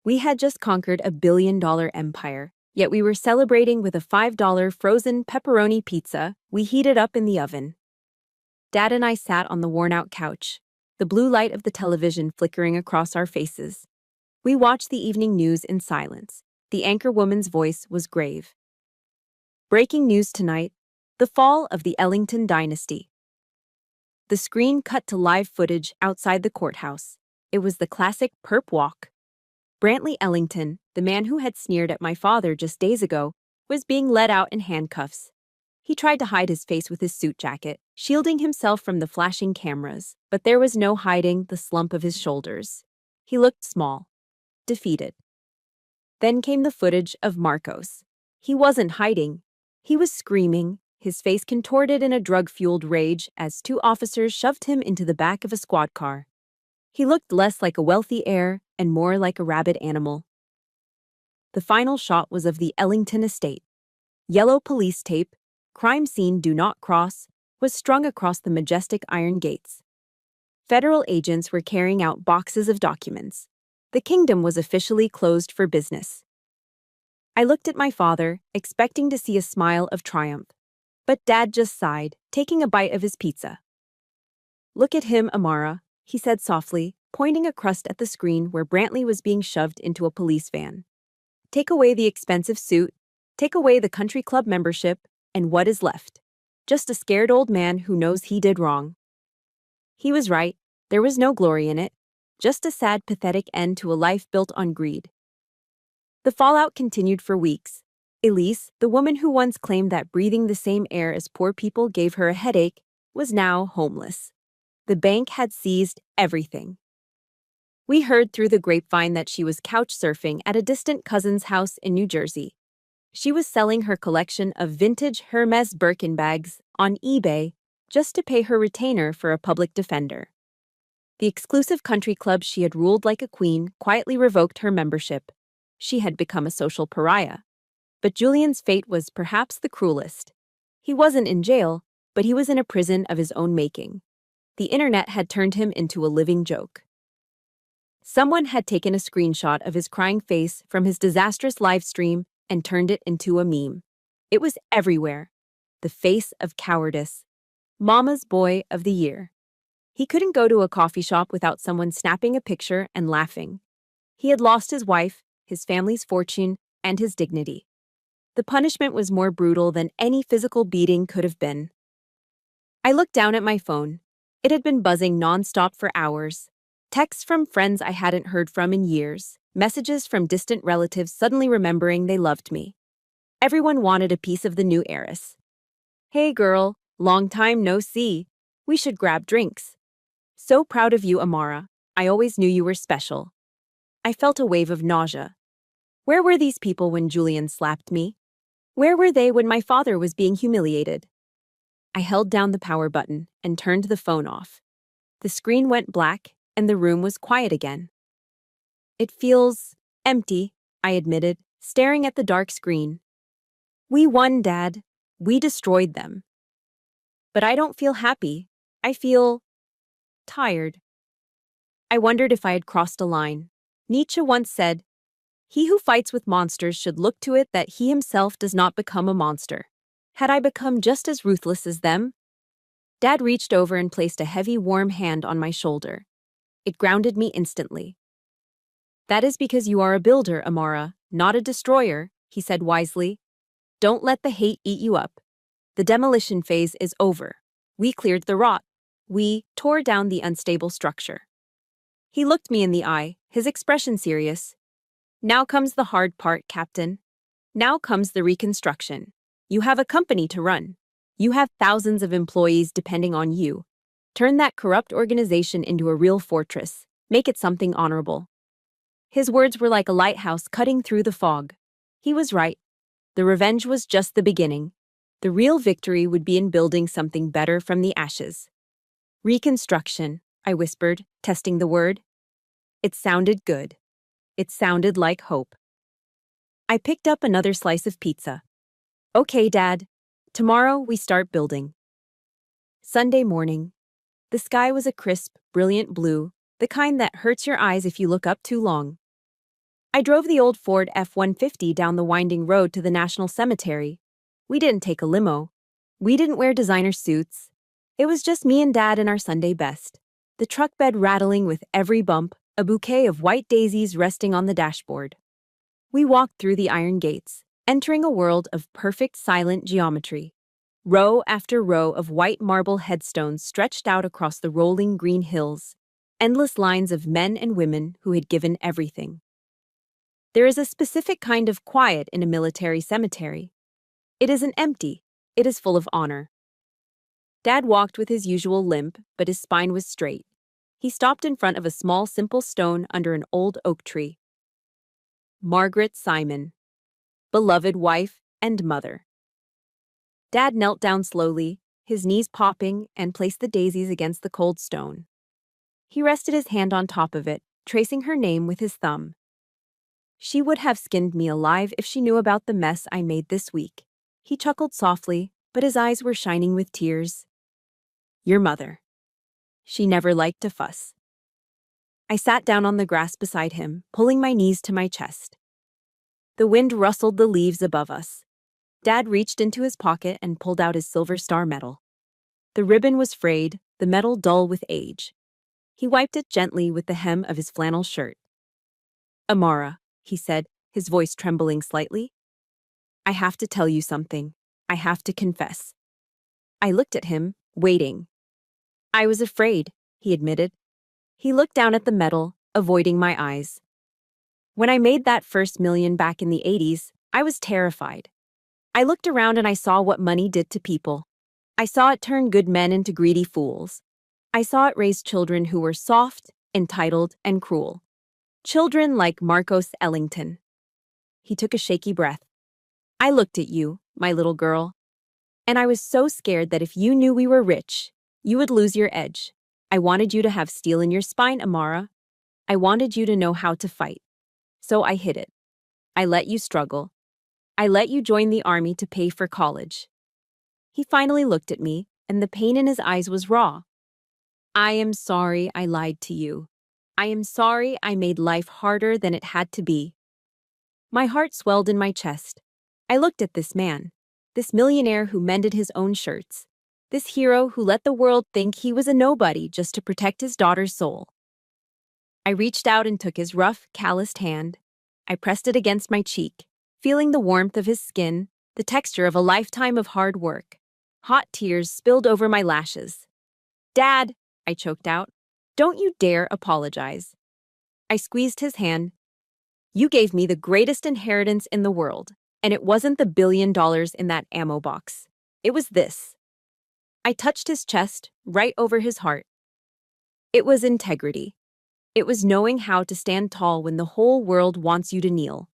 We had just conquered a billion-dollar empire, yet we were celebrating with a $5 frozen pepperoni pizza we heated up in the oven. Dad and I sat on the worn-out couch, the blue light of the television flickering across our faces. We watched the evening news in silence. The anchor woman's voice was grave. Breaking news tonight, the fall of the Ellington dynasty. The screen cut to live footage outside the courthouse. It was the classic perp walk. Brantley Ellington, the man who had sneered at my father just days ago, was being led out in handcuffs. He tried to hide his face with his suit jacket, shielding himself from the flashing cameras, but there was no hiding the slump of his shoulders. He looked small, defeated. Then came the footage of Marcos. He wasn't hiding. He was screaming, his face contorted in a drug-fueled rage as two officers shoved him into the back of a squad car. He looked less like a wealthy heir and more like a rabid animal. The final shot was of the Ellington estate. Yellow police tape, crime scene do not cross, was strung across the majestic iron gates. Federal agents were carrying out boxes of documents. The kingdom was officially closed for business. I looked at my father, expecting to see a smile of triumph. But Dad just sighed, taking a bite of his pizza. Look at him, Amara, he said softly, pointing a crust at the screen where Brantley was being shoved into a police van. Take away the expensive suit, take away the country club membership, and what is left? Just a scared old man who knows he did wrong. He was right. There was no glory in it. Just a sad, pathetic end to a life built on greed. The fallout continued for weeks. Elise, the woman who once claimed that breathing the same air as poor people gave her a headache, was now homeless. The bank had seized everything. We heard through the grapevine that she was couch surfing at a distant cousin's house in New Jersey. She was selling her collection of vintage Hermes Birkin bags on eBay just to pay her retainer for a public defender. The exclusive country club she had ruled like a queen quietly revoked her membership. She had become a social pariah. But Julian's fate was perhaps the cruelest. He wasn't in jail, but he was in a prison of his own making. The internet had turned him into a living joke. Someone had taken a screenshot of his crying face from his disastrous live stream and turned it into a meme. It was everywhere. The face of cowardice. Mama's Boy of the Year. He couldn't go to a coffee shop without someone snapping a picture and laughing. He had lost his wife, his family's fortune, and his dignity. The punishment was more brutal than any physical beating could have been. I looked down at my phone. It had been buzzing nonstop for hours. Texts from friends I hadn't heard from in years, messages from distant relatives suddenly remembering they loved me. Everyone wanted a piece of the new heiress. Hey girl, long time no see. We should grab drinks. So proud of you, Amara. I always knew you were special. I felt a wave of nausea. Where were these people when Julian slapped me? Where were they when my father was being humiliated? I held down the power button and turned the phone off. The screen went black and the room was quiet again. It feels empty, I admitted, staring at the dark screen. We won, Dad. We destroyed them. But I don't feel happy. I feel tired. I wondered if I had crossed a line. Nietzsche once said, "He who fights with monsters should look to it that he himself does not become a monster." Had I become just as ruthless as them? Dad reached over and placed a heavy, warm hand on my shoulder. It grounded me instantly. That is because you are a builder, Amara, not a destroyer, he said wisely. Don't let the hate eat you up. The demolition phase is over. We cleared the rot. We tore down the unstable structure. He looked me in the eye, his expression serious. Now comes the hard part, Captain. Now comes the reconstruction. You have a company to run. You have thousands of employees depending on you. Turn that corrupt organization into a real fortress. Make it something honorable. His words were like a lighthouse cutting through the fog. He was right. The revenge was just the beginning. The real victory would be in building something better from the ashes. Reconstruction, I whispered, testing the word. It sounded good. It sounded like hope. I picked up another slice of pizza. Okay, Dad. Tomorrow we start building. Sunday morning. The sky was a crisp, brilliant blue, the kind that hurts your eyes if you look up too long. I drove the old Ford F-150 down the winding road to the National Cemetery. We didn't take a limo. We didn't wear designer suits. It was just me and Dad in our Sunday best. The truck bed rattling with every bump, a bouquet of white daisies resting on the dashboard. We walked through the iron gates, entering a world of perfect silent geometry. Row after row of white marble headstones stretched out across the rolling green hills, endless lines of men and women who had given everything. There is a specific kind of quiet in a military cemetery. It isn't empty, it is full of honor. Dad walked with his usual limp, but his spine was straight. He stopped in front of a small, simple stone under an old oak tree. Margaret Simon, beloved wife and mother. Dad knelt down slowly, his knees popping, and placed the daisies against the cold stone. He rested his hand on top of it, tracing her name with his thumb. She would have skinned me alive if she knew about the mess I made this week. He chuckled softly, but his eyes were shining with tears. Your mother. She never liked to fuss. I sat down on the grass beside him, pulling my knees to my chest. The wind rustled the leaves above us. Dad reached into his pocket and pulled out his Silver Star medal. The ribbon was frayed, the metal dull with age. He wiped it gently with the hem of his flannel shirt. Amara, he said, his voice trembling slightly. I have to tell you something. I have to confess. I looked at him, waiting. I was afraid, he admitted. He looked down at the medal, avoiding my eyes. When I made that first million back in the 80s, I was terrified. I looked around and I saw what money did to people. I saw it turn good men into greedy fools. I saw it raise children who were soft, entitled, and cruel. Children like Marcos Ellington. He took a shaky breath. I looked at you, my little girl. And I was so scared that if you knew we were rich, you would lose your edge. I wanted you to have steel in your spine, Amara. I wanted you to know how to fight. So I hid it. I let you struggle. I let you join the army to pay for college. He finally looked at me, and the pain in his eyes was raw. I am sorry I lied to you. I am sorry I made life harder than it had to be. My heart swelled in my chest. I looked at this man, this millionaire who mended his own shirts, this hero who let the world think he was a nobody just to protect his daughter's soul. I reached out and took his rough, calloused hand. I pressed it against my cheek, feeling the warmth of his skin, the texture of a lifetime of hard work. Hot tears spilled over my lashes. "Dad," I choked out, "don't you dare apologize." I squeezed his hand. "You gave me the greatest inheritance in the world, and it wasn't the $1 billion in that ammo box. It was this." I touched his chest, right over his heart. It was integrity. It was knowing how to stand tall when the whole world wants you to kneel.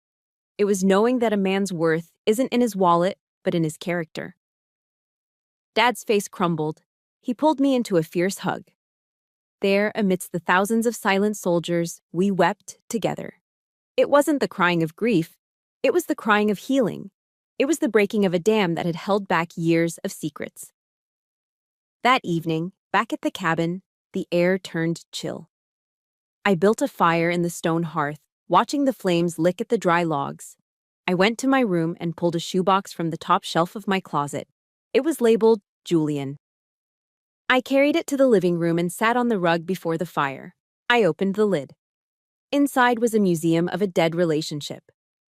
It was knowing that a man's worth isn't in his wallet, but in his character. Dad's face crumbled. He pulled me into a fierce hug. There, amidst the thousands of silent soldiers, we wept together. It wasn't the crying of grief. It was the crying of healing. It was the breaking of a dam that had held back years of secrets. That evening, back at the cabin, the air turned chill. I built a fire in the stone hearth, watching the flames lick at the dry logs. I went to my room and pulled a shoebox from the top shelf of my closet. It was labeled Julian. I carried it to the living room and sat on the rug before the fire. I opened the lid. Inside was a museum of a dead relationship.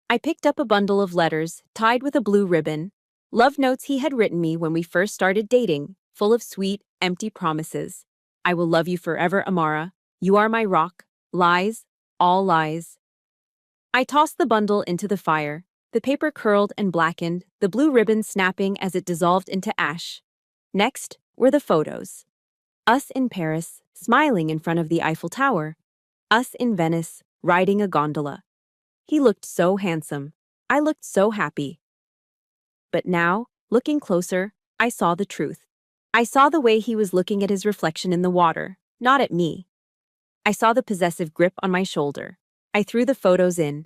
I picked up a bundle of letters tied with a blue ribbon, love notes he had written me when we first started dating, full of sweet, empty promises. "I will love you forever, Amara. You are my rock. Lies, all lies." I tossed the bundle into the fire. The paper curled and blackened, the blue ribbon snapping as it dissolved into ash. Next were the photos. Us in Paris, smiling in front of the Eiffel Tower. Us in Venice, riding a gondola. He looked so handsome. I looked so happy. But now, looking closer, I saw the truth. I saw the way he was looking at his reflection in the water, not at me. I saw the possessive grip on my shoulder. I threw the photos in.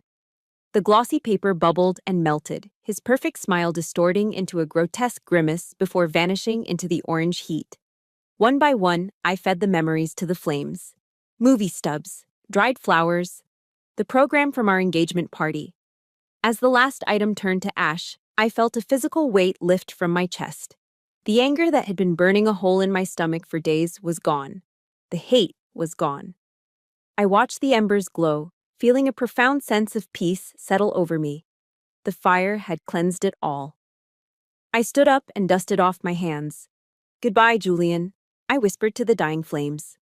The glossy paper bubbled and melted, his perfect smile distorting into a grotesque grimace before vanishing into the orange heat. One by one, I fed the memories to the flames. Movie stubs, dried flowers, the program from our engagement party. As the last item turned to ash, I felt a physical weight lift from my chest. The anger that had been burning a hole in my stomach for days was gone. The hate was gone. I watched the embers glow, feeling a profound sense of peace settle over me. The fire had cleansed it all. I stood up and dusted off my hands. "Goodbye, Julian," I whispered to the dying flames.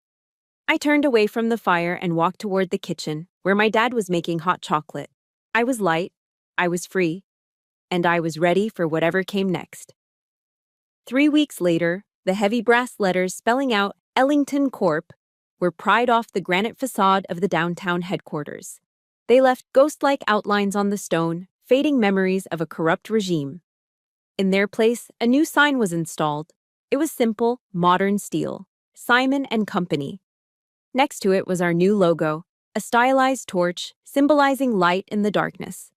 I turned away from the fire and walked toward the kitchen, where my dad was making hot chocolate. I was light, I was free, and I was ready for whatever came next. 3 weeks later, the heavy brass letters spelling out Ellington Corp. Were pried off the granite facade of the downtown headquarters. They left ghost-like outlines on the stone, fading memories of a corrupt regime. In their place, a new sign was installed. It was simple, modern steel. Simon and Company. Next to it was our new logo, a stylized torch symbolizing light in the darkness.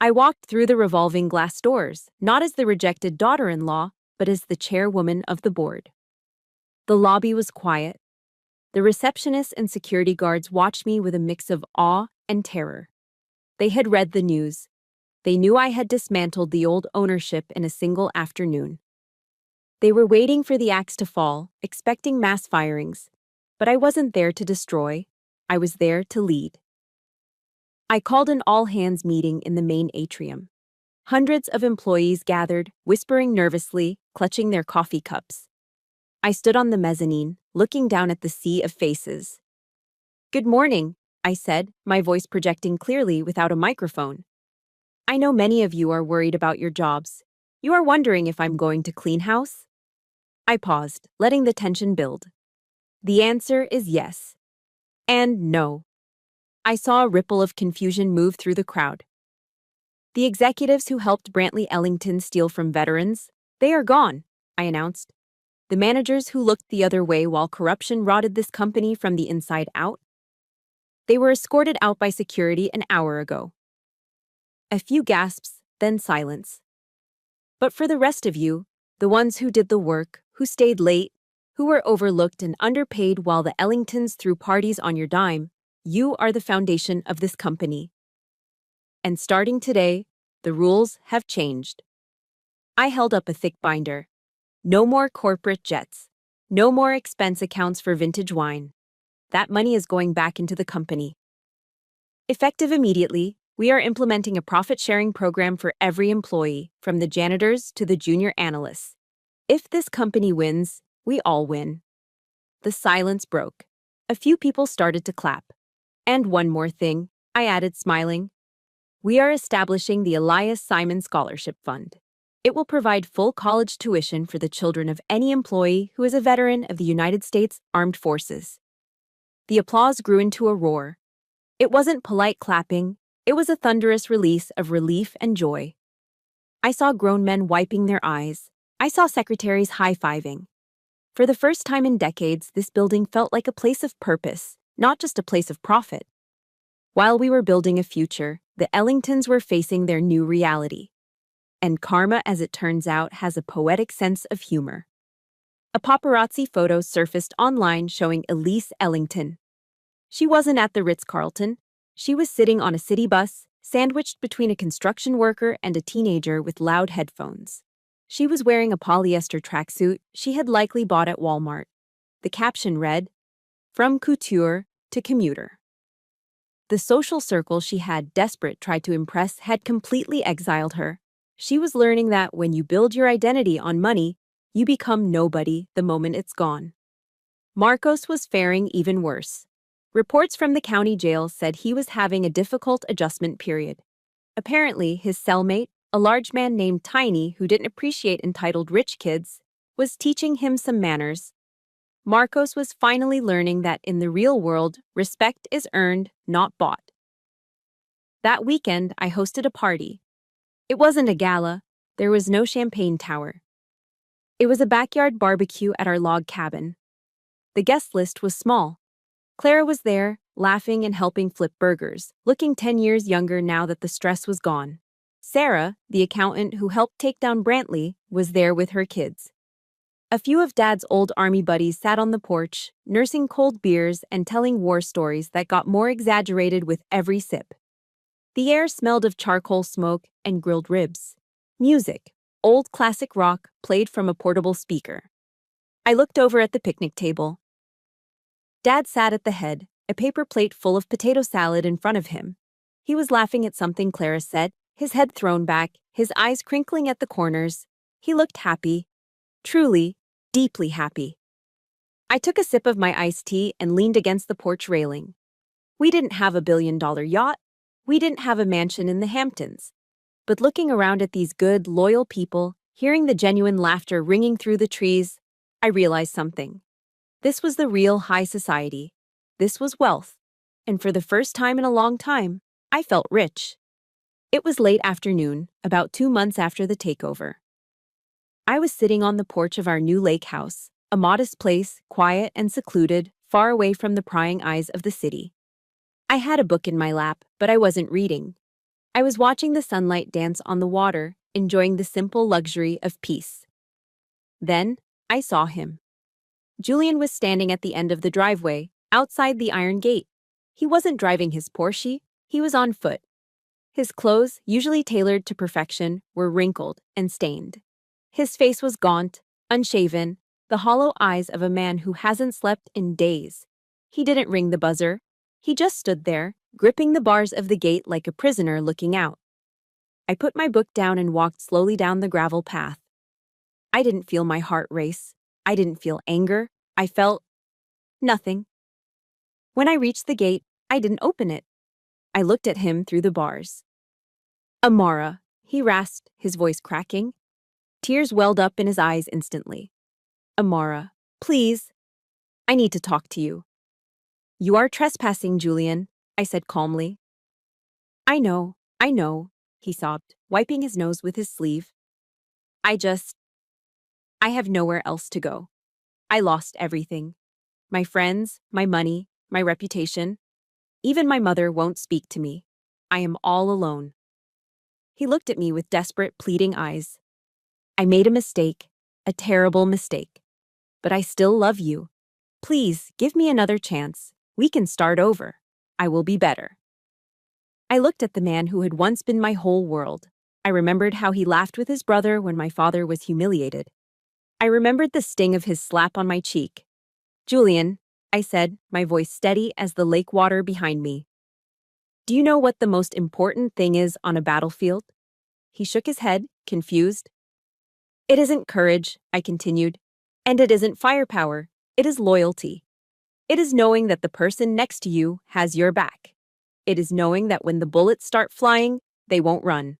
I walked through the revolving glass doors, not as the rejected daughter-in-law, but as the chairwoman of the board. The lobby was quiet. The receptionists and security guards watched me with a mix of awe and terror. They had read the news. They knew I had dismantled the old ownership in a single afternoon. They were waiting for the axe to fall, expecting mass firings. But I wasn't there to destroy. I was there to lead. I called an all-hands meeting in the main atrium. Hundreds of employees gathered, whispering nervously, clutching their coffee cups. I stood on the mezzanine, looking down at the sea of faces. "Good morning," I said, my voice projecting clearly without a microphone. "I know many of you are worried about your jobs. You are wondering if I'm going to clean house?" I paused, letting the tension build. The answer is yes. And no. I saw a ripple of confusion move through the crowd. The executives who helped Brantley Ellington steal from veterans, They are gone, I announced. The managers who looked the other way while corruption rotted this company from the inside out? They were escorted out by security an hour ago. A few gasps, then silence. But for the rest of you, the ones who did the work, who stayed late, who were overlooked and underpaid while the Ellingtons threw parties on your dime, you are the foundation of this company. And starting today, the rules have changed. I held up a thick binder. No more corporate jets. No more expense accounts for vintage wine. That money is going back into the company. Effective immediately, we are implementing a profit-sharing program for every employee, from the janitors to the junior analysts. If this company wins, we all win. The silence broke. A few people started to clap. And one more thing, I added, smiling. We are establishing the Elias Simon Scholarship Fund. It will provide full college tuition for the children of any employee who is a veteran of the United States Armed Forces. The applause grew into a roar. It wasn't polite clapping, it was a thunderous release of relief and joy. I saw grown men wiping their eyes. I saw secretaries high-fiving. For the first time in decades, this building felt like a place of purpose, not just a place of profit. While we were building a future, the Ellingtons were facing their new reality. And karma, as it turns out, has a poetic sense of humor. A paparazzi photo surfaced online showing Elise Ellington. She wasn't at the Ritz-Carlton. She was sitting on a city bus, sandwiched between a construction worker and a teenager with loud headphones. She was wearing a polyester tracksuit she had likely bought at Walmart. The caption read, "From couture to commuter." The social circle she had desperate tried to impress had completely exiled her. She was learning that when you build your identity on money, you become nobody the moment it's gone. Marcos was faring even worse. Reports from the county jail said he was having a difficult adjustment period. Apparently, his cellmate, a large man named Tiny who didn't appreciate entitled rich kids, was teaching him some manners. Marcos was finally learning that in the real world, respect is earned, not bought. That weekend, I hosted a party. It wasn't a gala. There was no champagne tower. It was a backyard barbecue at our log cabin. The guest list was small. Clara was there, laughing and helping flip burgers, looking 10 years younger now that the stress was gone. Sarah, the accountant who helped take down Brantley, was there with her kids. A few of Dad's old army buddies sat on the porch, nursing cold beers and telling war stories that got more exaggerated with every sip. The air smelled of charcoal smoke and grilled ribs. Music, old classic rock, played from a portable speaker. I looked over at the picnic table. Dad sat at the head, a paper plate full of potato salad in front of him. He was laughing at something Clara said, his head thrown back, his eyes crinkling at the corners. He looked happy. Truly, deeply happy. I took a sip of my iced tea and leaned against the porch railing. We didn't have a billion-dollar yacht. We didn't have a mansion in the Hamptons. But looking around at these good, loyal people, hearing the genuine laughter ringing through the trees, I realized something. This was the real high society. This was wealth. And for the first time in a long time, I felt rich. It was late afternoon, about 2 months after the takeover. I was sitting on the porch of our new lake house, a modest place, quiet and secluded, far away from the prying eyes of the city. I had a book in my lap, but I wasn't reading. I was watching the sunlight dance on the water, enjoying the simple luxury of peace. Then, I saw him. Julian was standing at the end of the driveway, outside the iron gate. He wasn't driving his Porsche, he was on foot. His clothes, usually tailored to perfection, were wrinkled and stained. His face was gaunt, unshaven, the hollow eyes of a man who hasn't slept in days. He didn't ring the buzzer. He just stood there, gripping the bars of the gate like a prisoner looking out. I put my book down and walked slowly down the gravel path. I didn't feel my heart race. I didn't feel anger. I felt nothing. When I reached the gate, I didn't open it. I looked at him through the bars. "Amara," he rasped, his voice cracking. Tears welled up in his eyes instantly. "Amara, please. I need to talk to you." "You are trespassing, Julian," I said calmly. I know, he sobbed, wiping his nose with his sleeve. I just, I have nowhere else to go. I lost everything. My friends, my money, my reputation. Even my mother won't speak to me. I am all alone. He looked at me with desperate, pleading eyes. I made a mistake, a terrible mistake. But I still love you. Please, give me another chance. We can start over. I will be better. I looked at the man who had once been my whole world. I remembered how he laughed with his brother when my father was humiliated. I remembered the sting of his slap on my cheek. Julian, I said, my voice steady as the lake water behind me. Do you know what the most important thing is on a battlefield? He shook his head, confused. It isn't courage, I continued. And it isn't firepower. It is loyalty. It is knowing that the person next to you has your back. It is knowing that when the bullets start flying, they won't run.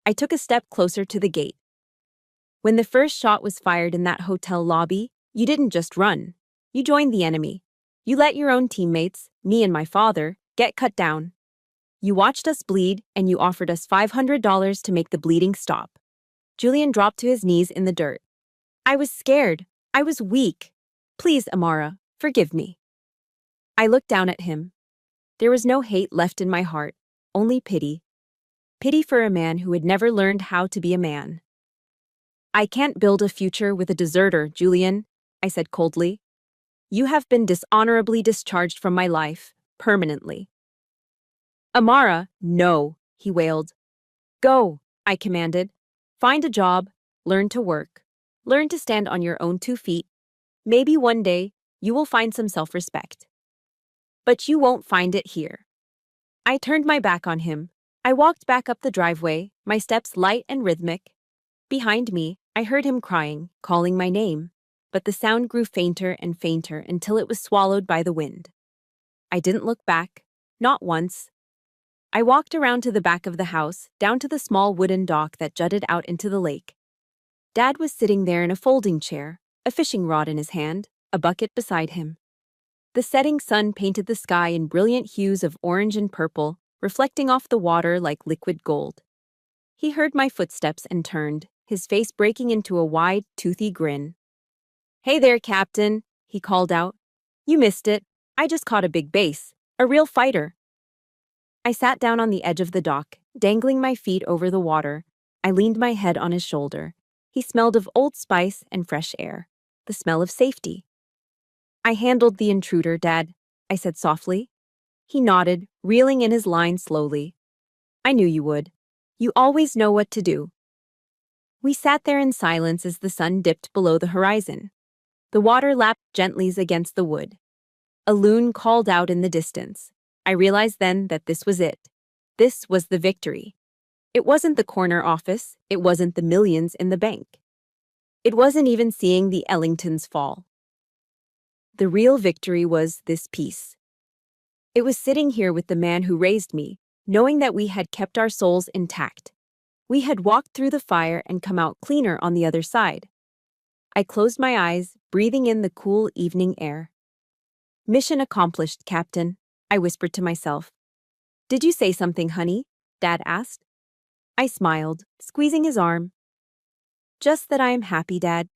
I took a step closer to the gate. When the first shot was fired in that hotel lobby, you didn't just run. You joined the enemy. You let your own teammates, me and my father, get cut down. You watched us bleed, and you offered us $500 to make the bleeding stop. Julian dropped to his knees in the dirt. I was scared. I was weak. Please, Amara, forgive me. I looked down at him. There was no hate left in my heart, only pity. Pity for a man who had never learned how to be a man. I can't build a future with a deserter, Julian, I said coldly. You have been dishonorably discharged from my life, permanently. Amara, no, he wailed. Go, I commanded. Find a job, learn to work, learn to stand on your own 2 feet. Maybe one day you will find some self-respect. But you won't find it here. I turned my back on him. I walked back up the driveway, my steps light and rhythmic. Behind me, I heard him crying, calling my name, but the sound grew fainter and fainter until it was swallowed by the wind. I didn't look back, not once. I walked around to the back of the house, down to the small wooden dock that jutted out into the lake. Dad was sitting there in a folding chair, a fishing rod in his hand, a bucket beside him. The setting sun painted the sky in brilliant hues of orange and purple, reflecting off the water like liquid gold. He heard my footsteps and turned, his face breaking into a wide, toothy grin. Hey there, Captain, he called out. You missed it. I just caught a big bass, a real fighter. I sat down on the edge of the dock, dangling my feet over the water. I leaned my head on his shoulder. He smelled of Old Spice and fresh air, the smell of safety. I handled the intruder, Dad, I said softly. He nodded, reeling in his line slowly. I knew you would. You always know what to do. We sat there in silence as the sun dipped below the horizon. The water lapped gently against the wood. A loon called out in the distance. I realized then that this was it. This was the victory. It wasn't the corner office. It wasn't the millions in the bank. It wasn't even seeing the Ellingtons fall. The real victory was this peace. It was sitting here with the man who raised me, knowing that we had kept our souls intact. We had walked through the fire and come out cleaner on the other side. I closed my eyes, breathing in the cool evening air. Mission accomplished, Captain, I whispered to myself. Did you say something, honey? Dad asked. I smiled, squeezing his arm. Just that I am happy, Dad.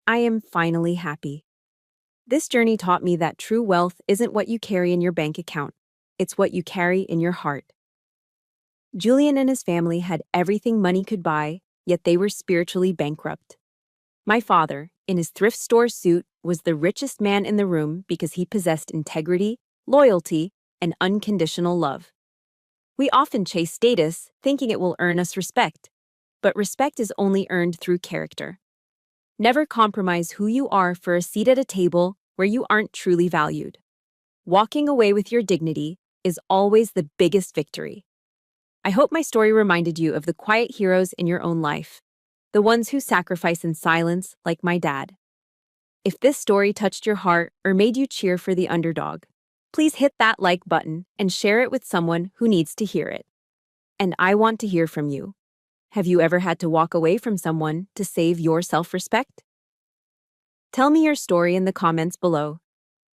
I am finally happy. This journey taught me that true wealth isn't what you carry in your bank account. It's what you carry in your heart. Julian and his family had everything money could buy, yet they were spiritually bankrupt. My father, in his thrift store suit, was the richest man in the room because he possessed integrity, loyalty, and unconditional love. We often chase status, thinking it will earn us respect. But respect is only earned through character. Never compromise who you are for a seat at a table where you aren't truly valued. Walking away with your dignity is always the biggest victory. I hope my story reminded you of the quiet heroes in your own life, the ones who sacrifice in silence like my dad. If this story touched your heart or made you cheer for the underdog, please hit that like button and share it with someone who needs to hear it. And I want to hear from you. Have you ever had to walk away from someone to save your self-respect? Tell me your story in the comments below.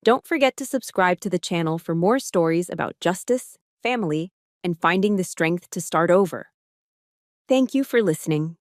Don't forget to subscribe to the channel for more stories about justice, family, and finding the strength to start over. Thank you for listening.